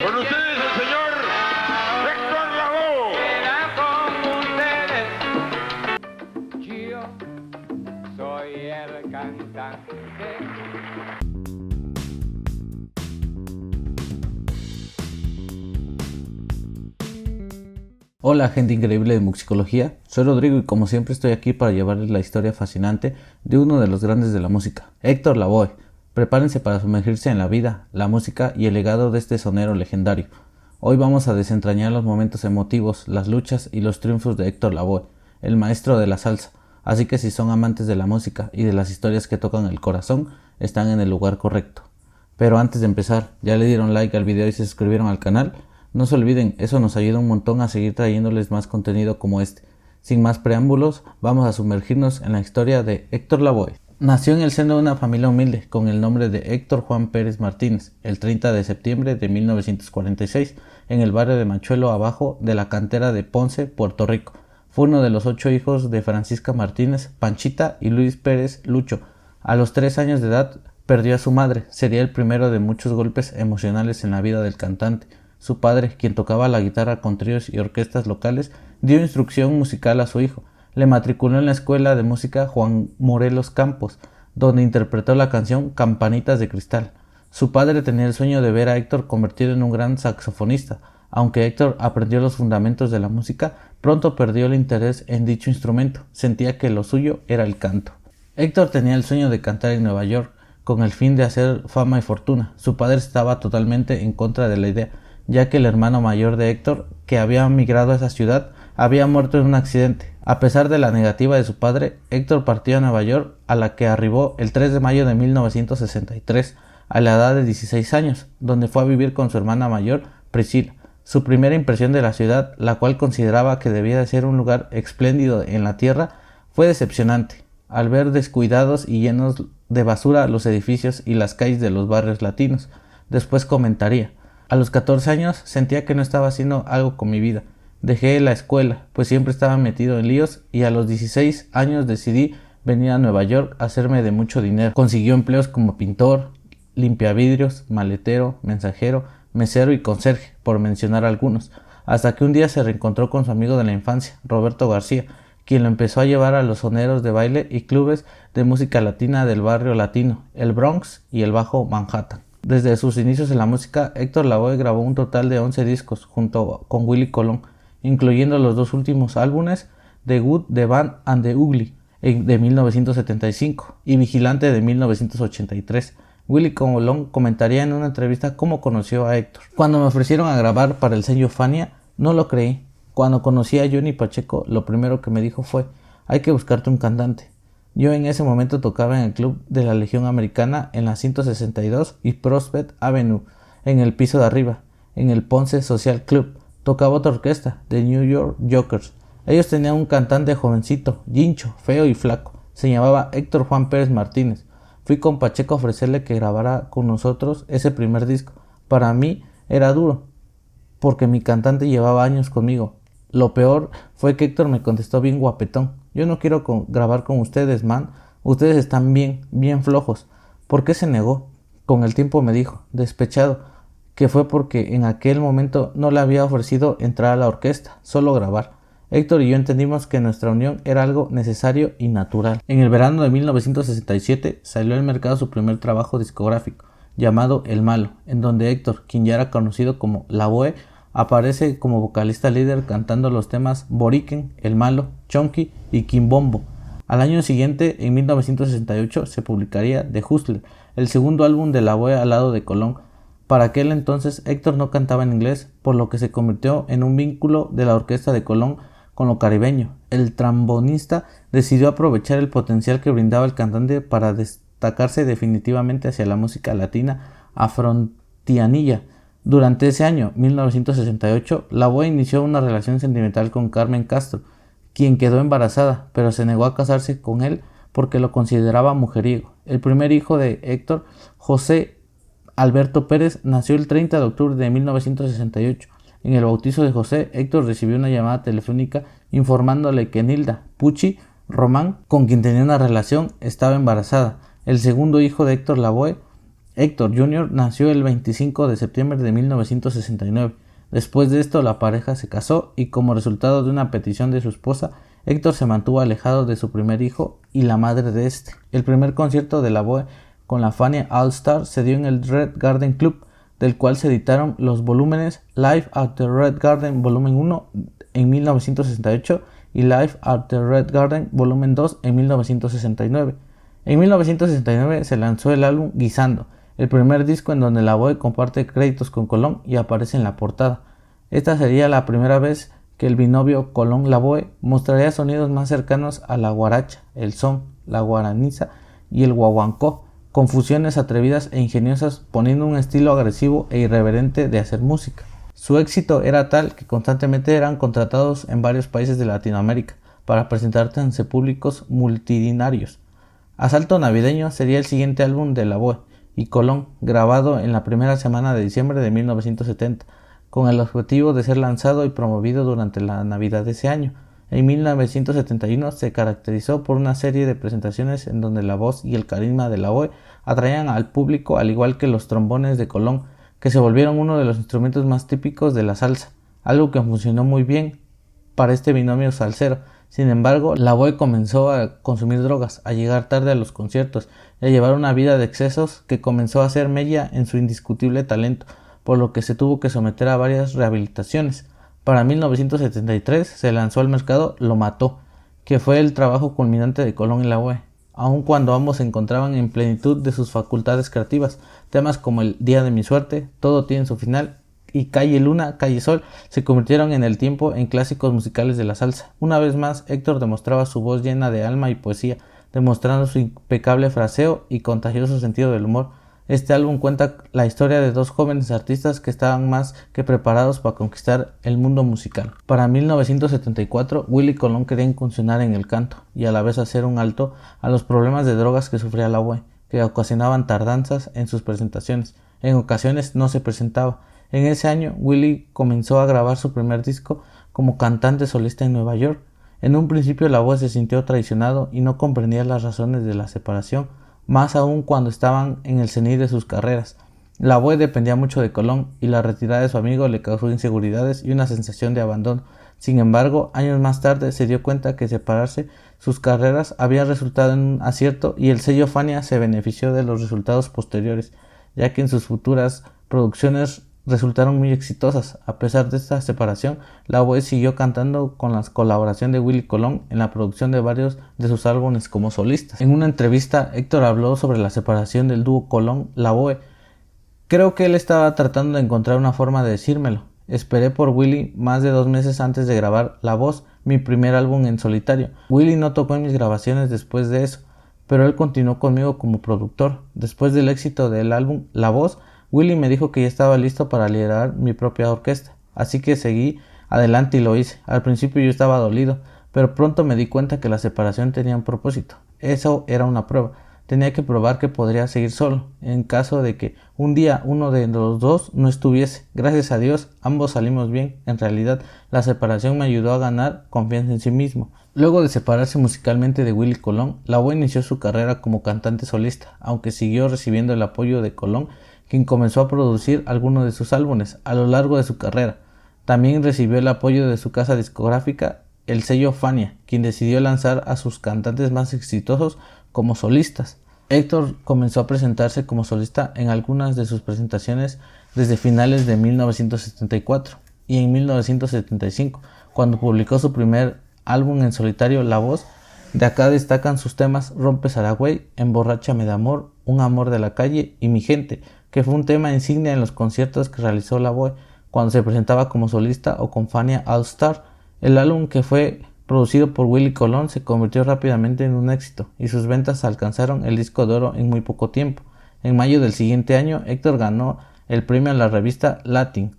Con ustedes el señor Héctor Lavoe. Yo soy el cantante. Hola gente increíble de Muxicología, soy Rodrigo y como siempre estoy aquí para llevarles la historia fascinante de uno de los grandes de la música, Héctor Lavoe. Prepárense para sumergirse en la vida, la música y el legado de este sonero legendario. Hoy vamos a desentrañar los momentos emotivos, las luchas y los triunfos de Héctor Lavoe, el maestro de la salsa. Así que si son amantes de la música y de las historias que tocan el corazón, están en el lugar correcto. Pero antes de empezar, ¿ya le dieron like al video y se suscribieron al canal? No se olviden, eso nos ayuda un montón a seguir trayéndoles más contenido como este. Sin más preámbulos, vamos a sumergirnos en la historia de Héctor Lavoe. Nació en el seno de una familia humilde con el nombre de Héctor Juan Pérez Martínez el 30 de septiembre de 1946 en el barrio de Machuelo Abajo de la cantera de Ponce, Puerto Rico. Fue uno de los 8 hijos de Francisca Martínez, Panchita y Luis Pérez Lucho. A los 3 años de edad perdió a su madre. Sería el primero de muchos golpes emocionales en la vida del cantante. Su padre, quien tocaba la guitarra con tríos y orquestas locales, dio instrucción musical a su hijo. Le matriculó en la escuela de música Juan Morelos Campos, donde interpretó la canción Campanitas de Cristal. Su padre tenía el sueño de ver a Héctor convertido en un gran saxofonista. Aunque Héctor aprendió los fundamentos de la música, pronto perdió el interés en dicho instrumento. Sentía que lo suyo era el canto. Héctor tenía el sueño de cantar en Nueva York, con el fin de hacer fama y fortuna. Su padre estaba totalmente en contra de la idea, ya que el hermano mayor de Héctor, que había migrado a esa ciudad, había muerto en un accidente. A pesar de la negativa de su padre, Héctor partió a Nueva York, a la que arribó el 3 de mayo de 1963, a la edad de 16 años, donde fue a vivir con su hermana mayor, Priscila. Su primera impresión de la ciudad, la cual consideraba que debía de ser un lugar espléndido en la tierra, fue decepcionante, al ver descuidados y llenos de basura los edificios y las calles de los barrios latinos. Después comentaría: a los 14 años sentía que no estaba haciendo algo con mi vida. Dejé la escuela, pues siempre estaba metido en líos, y a los 16 años decidí venir a Nueva York a hacerme de mucho dinero. Consiguió empleos como pintor, limpiavidrios, maletero, mensajero, mesero y conserje, por mencionar algunos, hasta que un día se reencontró con su amigo de la infancia, Roberto García, quien lo empezó a llevar a los soneros de baile y clubes de música latina del barrio latino, el Bronx y el Bajo Manhattan. Desde sus inicios en la música, Héctor Lavoe grabó un total de 11 discos junto con Willie Colón, incluyendo los 2 últimos álbumes, The Good, The Bad and The Ugly de 1975 y Vigilante de 1983. Willie Colón comentaría en una entrevista cómo conoció a Héctor. Cuando me ofrecieron a grabar para el sello Fania, no lo creí. Cuando conocí a Johnny Pacheco, lo primero que me dijo fue: hay que buscarte un cantante. Yo en ese momento tocaba en el club de la Legión Americana en la 162 y Prospect Avenue, en el piso de arriba, en el Ponce Social Club. Tocaba otra orquesta, The New York Jokers. Ellos tenían un cantante jovencito, guincho, feo y flaco. Se llamaba Héctor Juan Pérez Martínez. Fui con Pacheco a ofrecerle que grabara con nosotros ese primer disco. Para mí era duro, porque mi cantante llevaba años conmigo. Lo peor fue que Héctor me contestó bien guapetón: yo no quiero grabar con ustedes, man. Ustedes están bien flojos. ¿Por qué se negó? Con el tiempo me dijo, despechado, que fue porque en aquel momento no le había ofrecido entrar a la orquesta, solo grabar. Héctor y yo entendimos que nuestra unión era algo necesario y natural. En el verano de 1967 salió al mercado su primer trabajo discográfico, llamado El Malo, en donde Héctor, quien ya era conocido como Lavoe, aparece como vocalista líder cantando los temas Boriquen, El Malo, Chonky y Quimbombo. Al año siguiente, en 1968, se publicaría The Hustler, el segundo álbum de Lavoe al lado de Colón. Para aquel entonces, Héctor no cantaba en inglés, por lo que se convirtió en un vínculo de la orquesta de Colón con lo caribeño. El trombonista decidió aprovechar el potencial que brindaba el cantante para destacarse definitivamente hacia la música latina afrontianilla. Durante ese año, 1968, Lavoe inició una relación sentimental con Carmen Castro, quien quedó embarazada, pero se negó a casarse con él porque lo consideraba mujeriego. El primer hijo de Héctor, José Alberto Pérez, nació el 30 de octubre de 1968. En el bautizo de José, Héctor recibió una llamada telefónica informándole que Nilda Pucci Román, con quien tenía una relación, estaba embarazada. El segundo hijo de Héctor Lavoe Héctor Jr. nació el 25 de septiembre de 1969. Después de esto, la pareja se casó y, como resultado de una petición de su esposa, Héctor se mantuvo alejado de su primer hijo y la madre de este. El primer concierto de Lavoe con la Fania All Star se dio en el Red Garden Club, del cual se editaron los volúmenes Live at the Red Garden Volumen 1 en 1968 y Live at the Red Garden Volumen 2 en 1969. En 1969 se lanzó el álbum Guisando, el primer disco en donde Lavoe comparte créditos con Colón y aparece en la portada. Esta sería la primera vez que el binomio Colón-Lavoe mostraría sonidos más cercanos a la guaracha, el son, la guaraniza y el guaguancó, con fusiones atrevidas e ingeniosas, poniendo un estilo agresivo e irreverente de hacer música. Su éxito era tal que constantemente eran contratados en varios países de Latinoamérica para presentarse ante públicos multitudinarios. Asalto Navideño sería el siguiente álbum de Lavoe y Colón, grabado en la primera semana de diciembre de 1970, con el objetivo de ser lanzado y promovido durante la Navidad de ese año. En 1971 se caracterizó por una serie de presentaciones en donde la voz y el carisma de Lavoe atraían al público, al igual que los trombones de Colón, que se volvieron uno de los instrumentos más típicos de la salsa, algo que funcionó muy bien para este binomio salsero. Sin embargo, Lavoe comenzó a consumir drogas, a llegar tarde a los conciertos y a llevar una vida de excesos que comenzó a hacer mella en su indiscutible talento, por lo que se tuvo que someter a varias rehabilitaciones. Para 1973 se lanzó al mercado Lo Mató, que fue el trabajo culminante de Colón y Lavoe, aun cuando ambos se encontraban en plenitud de sus facultades creativas. Temas como El Día de mi Suerte, Todo tiene su final y Calle Luna, Calle Sol se convirtieron en el tiempo en clásicos musicales de la salsa. Una vez más, Héctor demostraba su voz llena de alma y poesía, demostrando su impecable fraseo y contagioso sentido del humor. Este álbum cuenta la historia de dos jóvenes artistas que estaban más que preparados para conquistar el mundo musical. Para 1974, Willie Colón quería incursionar en el canto y a la vez hacer un alto a los problemas de drogas que sufría Lavoe, que ocasionaban tardanzas en sus presentaciones. En ocasiones no se presentaba. En ese año, Willie comenzó a grabar su primer disco como cantante solista en Nueva York. En un principio, Lavoe se sintió traicionado y no comprendía las razones de la separación, más aún cuando estaban en el cenit de sus carreras. Lavoe dependía mucho de Colón y la retirada de su amigo le causó inseguridades y una sensación de abandono. Sin embargo, años más tarde se dio cuenta que separarse sus carreras había resultado en un acierto y el sello Fania se benefició de los resultados posteriores, ya que en sus futuras producciones resultaron muy exitosas. A pesar de esta separación, Lavoe siguió cantando con la colaboración de Willie Colón en la producción de varios de sus álbumes como solistas. En una entrevista, Héctor habló sobre la separación del dúo Colón-Lavoe. Creo que él estaba tratando de encontrar una forma de decírmelo. Esperé por Willie más de 2 meses antes de grabar La Voz, mi primer álbum en solitario. Willie no tocó en mis grabaciones después de eso, pero él continuó conmigo como productor. Después del éxito del álbum La Voz, Willie me dijo que ya estaba listo para liderar mi propia orquesta, así que seguí adelante y lo hice. Al principio yo estaba dolido, pero pronto me di cuenta que la separación tenía un propósito. Eso era una prueba. Tenía que probar que podría seguir solo, en caso de que un día uno de los dos no estuviese. Gracias a Dios, ambos salimos bien. En realidad, la separación me ayudó a ganar confianza en sí mismo. Luego de separarse musicalmente de Willie Colón, Lavoe inició su carrera como cantante solista, aunque siguió recibiendo el apoyo de Colón, quien comenzó a producir algunos de sus álbumes a lo largo de su carrera. También recibió el apoyo de su casa discográfica, el sello Fania, quien decidió lanzar a sus cantantes más exitosos como solistas. Héctor comenzó a presentarse como solista en algunas de sus presentaciones desde finales de 1974 y en 1975, cuando publicó su primer álbum en solitario, La Voz. De acá destacan sus temas Rompe Saragüey, Emborráchame de Amor, Un Amor de la Calle y Mi Gente, que fue un tema insignia en los conciertos que realizó Lavoe cuando se presentaba como solista o con Fania All Star. El álbum, que fue producido por Willie Colón, se convirtió rápidamente en un éxito y sus ventas alcanzaron el disco de oro en muy poco tiempo. En mayo del siguiente año, Héctor ganó el premio en la revista Latin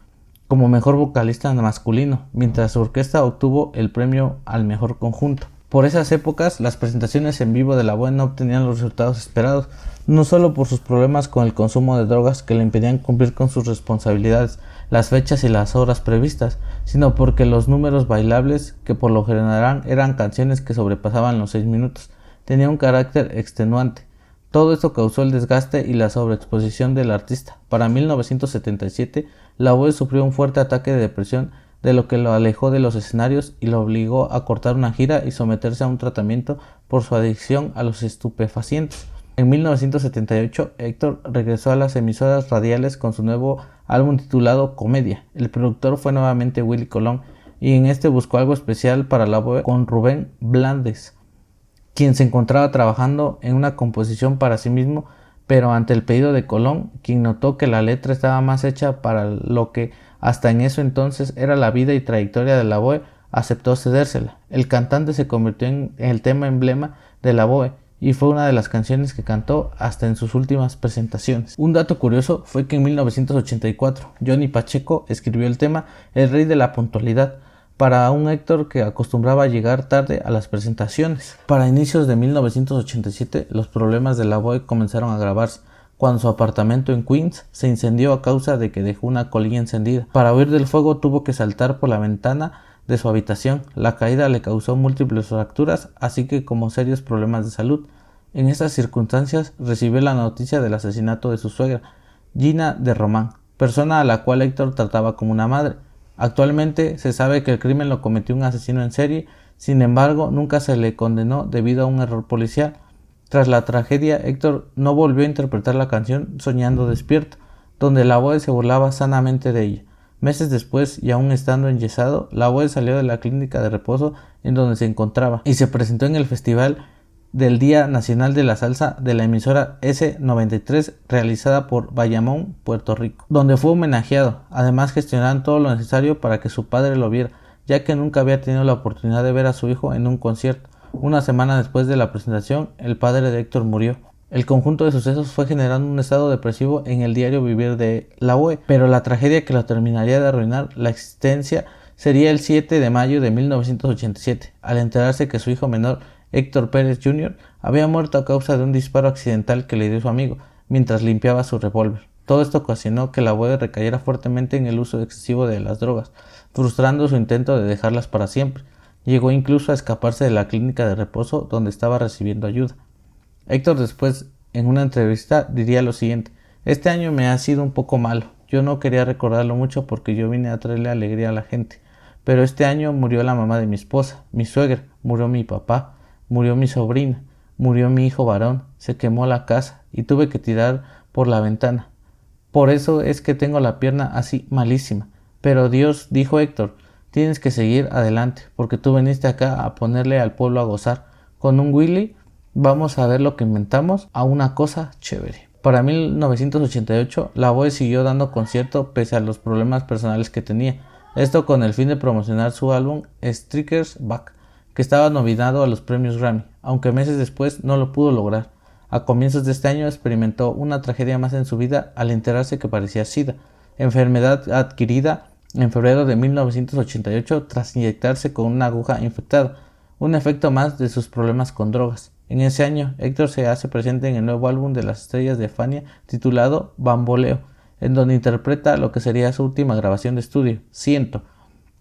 como mejor vocalista masculino, mientras su orquesta obtuvo el premio al mejor conjunto. Por esas épocas, las presentaciones en vivo de Lavoe no obtenían los resultados esperados, no solo por sus problemas con el consumo de drogas que le impedían cumplir con sus responsabilidades, las fechas y las horas previstas, sino porque los números bailables, que por lo general eran canciones que sobrepasaban los 6 minutos, tenían un carácter extenuante. Todo esto causó el desgaste y la sobreexposición del artista. Para 1977, Lavoe sufrió un fuerte ataque de depresión, de lo que lo alejó de los escenarios y lo obligó a cortar una gira y someterse a un tratamiento por su adicción a los estupefacientes. En 1978, Héctor regresó a las emisoras radiales con su nuevo álbum titulado Comedia. El productor fue nuevamente Willy Colón, y en este buscó algo especial para Lavoe con Rubén Blades, quien se encontraba trabajando en una composición para sí mismo, pero ante el pedido de Colón, quien notó que la letra estaba más hecha para lo que hasta en eso entonces era la vida y trayectoria de Lavoe, aceptó cedérsela. El cantante se convirtió en el tema emblema de Lavoe y fue una de las canciones que cantó hasta en sus últimas presentaciones. Un dato curioso fue que en 1984 Johnny Pacheco escribió el tema El Rey de la Puntualidad para un Héctor que acostumbraba a llegar tarde a las presentaciones. Para inicios de 1987 los problemas de Lavoe comenzaron a agravarse cuando su apartamento en Queens se incendió a causa de que dejó una colilla encendida. Para huir del fuego tuvo que saltar por la ventana de su habitación. La caída le causó múltiples fracturas, así que como serios problemas de salud. En estas circunstancias recibió la noticia del asesinato de su suegra, Gina de Román, persona a la cual Héctor trataba como una madre. Actualmente se sabe que el crimen lo cometió un asesino en serie, sin embargo nunca se le condenó debido a un error policial. Tras la tragedia, Héctor no volvió a interpretar la canción Soñando Despierto, donde Lavoe se burlaba sanamente de ella. Meses después, y aún estando enyesado, Lavoe salió de la clínica de reposo en donde se encontraba y se presentó en el Festival del Día Nacional de la Salsa de la emisora S93 realizada por Bayamón, Puerto Rico, donde fue homenajeado. Además gestionaron todo lo necesario para que su padre lo viera, ya que nunca había tenido la oportunidad de ver a su hijo en un concierto. Una semana después de la presentación, el padre de Héctor murió. El conjunto de sucesos fue generando un estado depresivo en el diario vivir de Lavoe, pero la tragedia que lo terminaría de arruinar la existencia sería el 7 de mayo de 1987, al enterarse que su hijo menor, Héctor Pérez Jr., había muerto a causa de un disparo accidental que le dio su amigo mientras limpiaba su revólver. Todo esto ocasionó que Lavoe recayera fuertemente en el uso excesivo de las drogas, frustrando su intento de dejarlas para siempre. Llegó incluso a escaparse de la clínica de reposo donde estaba recibiendo ayuda. Héctor después, en una entrevista, diría lo siguiente: este año me ha sido un poco malo. Yo no quería recordarlo mucho porque yo vine a traerle alegría a la gente. Pero este año murió la mamá de mi esposa, mi suegra, murió mi papá, murió mi sobrina, murió mi hijo varón, se quemó la casa y tuve que tirar por la ventana. Por eso es que tengo la pierna así malísima. Pero Dios, dijo Héctor, tienes que seguir adelante porque tú viniste acá a ponerle al pueblo a gozar. Con un Willy vamos a ver lo que inventamos a una cosa chévere. Para 1988, Lavoe siguió dando concierto pese a los problemas personales que tenía. Esto con el fin de promocionar su álbum Strikers Back, que estaba nominado a los premios Grammy, aunque meses después no lo pudo lograr. A comienzos de este año experimentó una tragedia más en su vida al enterarse que padecía SIDA, enfermedad adquirida en febrero de 1988 tras inyectarse con una aguja infectada, un efecto más de sus problemas con drogas. En ese año, Héctor se hace presente en el nuevo álbum de las estrellas de Fania titulado Bamboleo, en donde interpreta lo que sería su última grabación de estudio, Siento.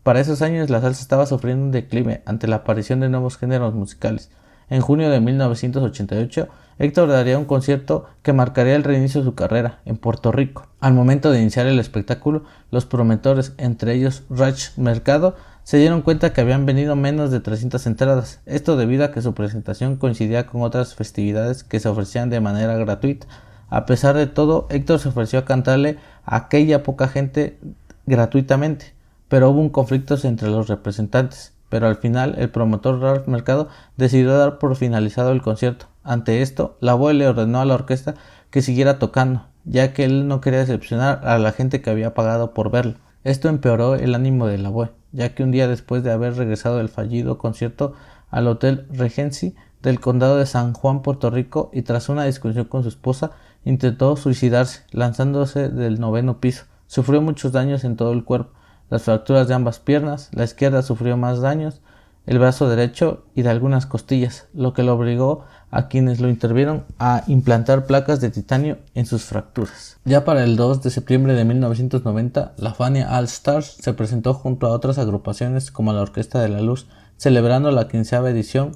Para esos años la salsa estaba sufriendo un declive ante la aparición de nuevos géneros musicales. En junio de 1988, Héctor daría un concierto que marcaría el reinicio de su carrera en Puerto Rico. Al momento de iniciar el espectáculo, los promotores, entre ellos Rach Mercado, se dieron cuenta que habían vendido menos de 300 entradas, esto debido a que su presentación coincidía con otras festividades que se ofrecían de manera gratuita. A pesar de todo, Héctor se ofreció a cantarle a aquella poca gente gratuitamente, pero hubo un conflicto entre los representantes. Pero al final, el promotor Ralph Mercado decidió dar por finalizado el concierto. Ante esto, Lavoe le ordenó a la orquesta que siguiera tocando, ya que él no quería decepcionar a la gente que había pagado por verlo. Esto empeoró el ánimo de Lavoe, ya que un día después de haber regresado del fallido concierto al Hotel Regency del condado de San Juan, Puerto Rico, y tras una discusión con su esposa, intentó suicidarse, lanzándose del 9º piso. Sufrió muchos daños en todo el cuerpo, las fracturas de ambas piernas, la izquierda sufrió más daños, el brazo derecho y de algunas costillas, lo que lo obligó a quienes lo intervieron a implantar placas de titanio en sus fracturas. Ya para el 2 de septiembre de 1990, la Fania All Stars se presentó junto a otras agrupaciones como la Orquesta de la Luz, celebrando la 15ª edición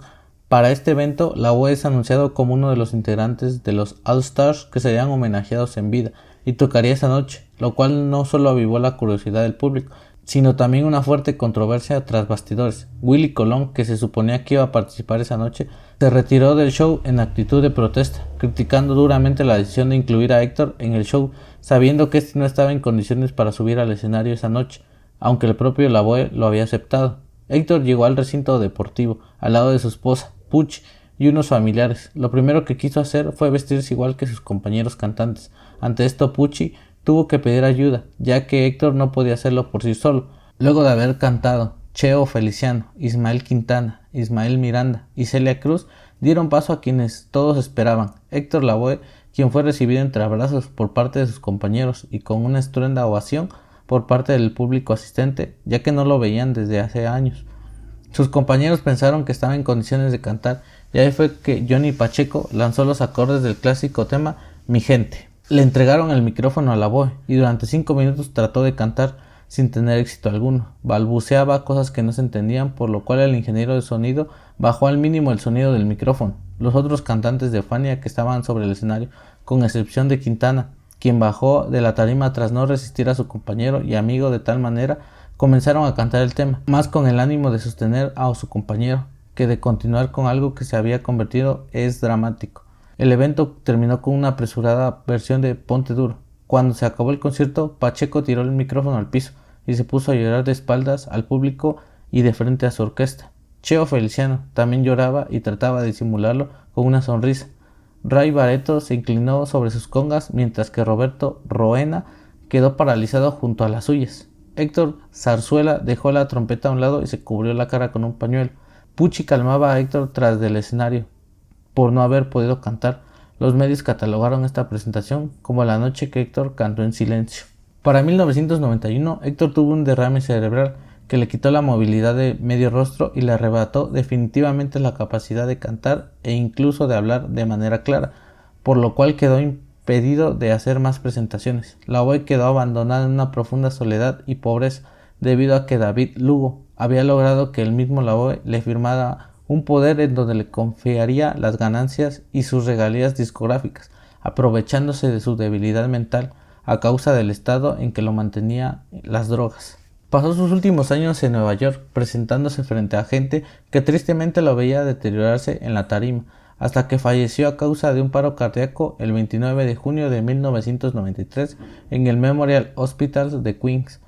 Para este evento, Lavoe es anunciado como uno de los integrantes de los All Stars que serían homenajeados en vida y tocaría esa noche, lo cual no solo avivó la curiosidad del público, sino también una fuerte controversia tras bastidores. Willie Colón, que se suponía que iba a participar esa noche, se retiró del show en actitud de protesta, criticando duramente la decisión de incluir a Héctor en el show, sabiendo que este no estaba en condiciones para subir al escenario esa noche, aunque el propio Lavoe lo había aceptado. Héctor llegó al recinto deportivo, al lado de su esposa, Pucci, y unos familiares. Lo primero que quiso hacer fue vestirse igual que sus compañeros cantantes. Ante esto, Pucci tuvo que pedir ayuda, ya que Héctor no podía hacerlo por sí solo. Luego de haber cantado, Cheo Feliciano, Ismael Quintana, Ismael Miranda y Celia Cruz dieron paso a quienes todos esperaban, Héctor Lavoe, quien fue recibido entre abrazos por parte de sus compañeros y con una estruenda ovación por parte del público asistente, ya que no lo veían desde hace años. Sus compañeros pensaron que estaba en condiciones de cantar, y ahí fue que Johnny Pacheco lanzó los acordes del clásico tema Mi Gente. Le entregaron el micrófono a Lavoe y durante 5 minutos trató de cantar sin tener éxito alguno. Balbuceaba cosas que no se entendían, por lo cual el ingeniero de sonido bajó al mínimo el sonido del micrófono. Los otros cantantes de Fania que estaban sobre el escenario, con excepción de Quintana, quien bajó de la tarima tras no resistir a su compañero y amigo de tal manera, comenzaron a cantar el tema, más con el ánimo de sostener a su compañero, que de continuar con algo que se había convertido es dramático. El evento terminó con una apresurada versión de Ponte Duro. Cuando se acabó el concierto, Pacheco tiró el micrófono al piso y se puso a llorar de espaldas al público y de frente a su orquesta. Cheo Feliciano también lloraba y trataba de disimularlo con una sonrisa. Ray Barretto se inclinó sobre sus congas, mientras que Roberto Roena quedó paralizado junto a las suyas. Héctor Zarzuela dejó la trompeta a un lado y se cubrió la cara con un pañuelo. Pucci calmaba a Héctor tras del escenario por no haber podido cantar. Los medios catalogaron esta presentación como la noche que Héctor cantó en silencio. Para 1991, Héctor tuvo un derrame cerebral que le quitó la movilidad de medio rostro y le arrebató definitivamente la capacidad de cantar e incluso de hablar de manera clara, por lo cual quedó impedido de hacer más presentaciones. Lavoe quedó abandonado en una profunda soledad y pobreza debido a que David Lugo había logrado que el mismo Lavoe le firmara un poder en donde le confiaría las ganancias y sus regalías discográficas, aprovechándose de su debilidad mental a causa del estado en que lo mantenía las drogas. Pasó sus últimos años en Nueva York, presentándose frente a gente que tristemente lo veía deteriorarse en la tarima, hasta que falleció a causa de un paro cardíaco el 29 de junio de 1993 en el Memorial Hospital de Queens.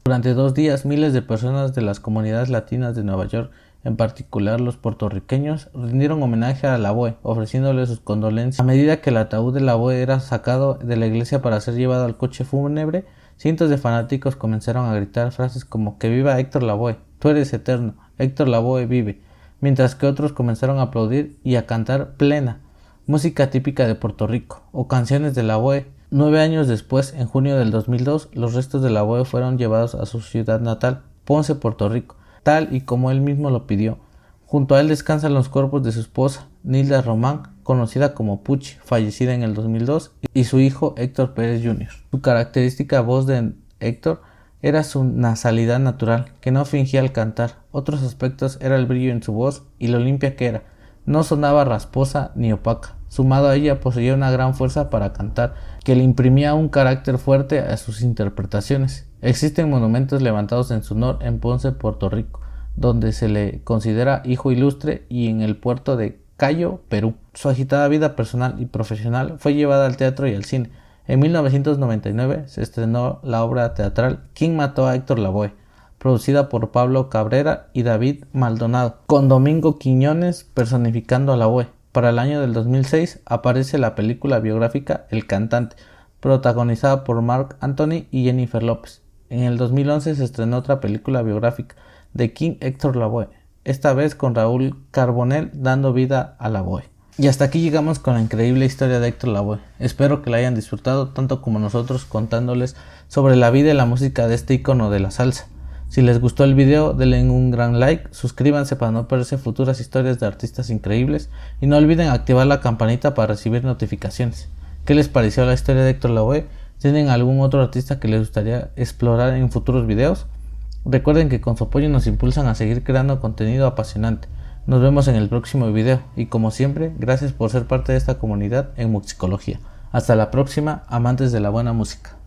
Durante 2 días, miles de personas de las comunidades latinas de Nueva York, en particular los puertorriqueños, rindieron homenaje a Lavoe, ofreciéndole sus condolencias. A medida que el ataúd de Lavoe era sacado de la iglesia para ser llevado al coche fúnebre, cientos de fanáticos comenzaron a gritar frases como "Que viva Héctor Lavoe", "Tú eres eterno", "Héctor Lavoe vive", mientras que otros comenzaron a aplaudir y a cantar Plena, música típica de Puerto Rico, o canciones de Lavoe. 9 años después, en junio del 2002, los restos de Lavoe fueron llevados a su ciudad natal, Ponce, Puerto Rico, tal y como él mismo lo pidió. Junto a él descansan los cuerpos de su esposa, Nilda Román, conocida como Pucci, fallecida en el 2002, y su hijo Héctor Pérez Jr. Su característica voz de Héctor era su nasalidad natural, que no fingía al cantar. Otros aspectos era el brillo en su voz y lo limpia que era. No sonaba rasposa ni opaca. Sumado a ella, poseía una gran fuerza para cantar, que le imprimía un carácter fuerte a sus interpretaciones. Existen monumentos levantados en su honor en Ponce, Puerto Rico, donde se le considera hijo ilustre, y en el puerto de Cayo, Perú. Su agitada vida personal y profesional fue llevada al teatro y al cine. En 1999 se estrenó la obra teatral ¿Quién mató a Héctor Lavoe?, producida por Pablo Cabrera y David Maldonado, con Domingo Quiñones personificando a Lavoe. Para el año del 2006 aparece la película biográfica El Cantante, protagonizada por Marc Anthony y Jennifer López. En el 2011 se estrenó otra película biográfica, de King Héctor Lavoe, esta vez con Raúl Carbonell dando vida a Lavoe. Y hasta aquí llegamos con la increíble historia de Héctor Lavoe. Espero que la hayan disfrutado tanto como nosotros contándoles sobre la vida y la música de este ícono de la salsa. Si les gustó el video, denle un gran like, suscríbanse para no perderse futuras historias de artistas increíbles y no olviden activar la campanita para recibir notificaciones. ¿Qué les pareció la historia de Héctor Lavoe? ¿Tienen algún otro artista que les gustaría explorar en futuros videos? Recuerden que con su apoyo nos impulsan a seguir creando contenido apasionante. Nos vemos en el próximo video y como siempre, gracias por ser parte de esta comunidad en Muxicología. Hasta la próxima, amantes de la buena música.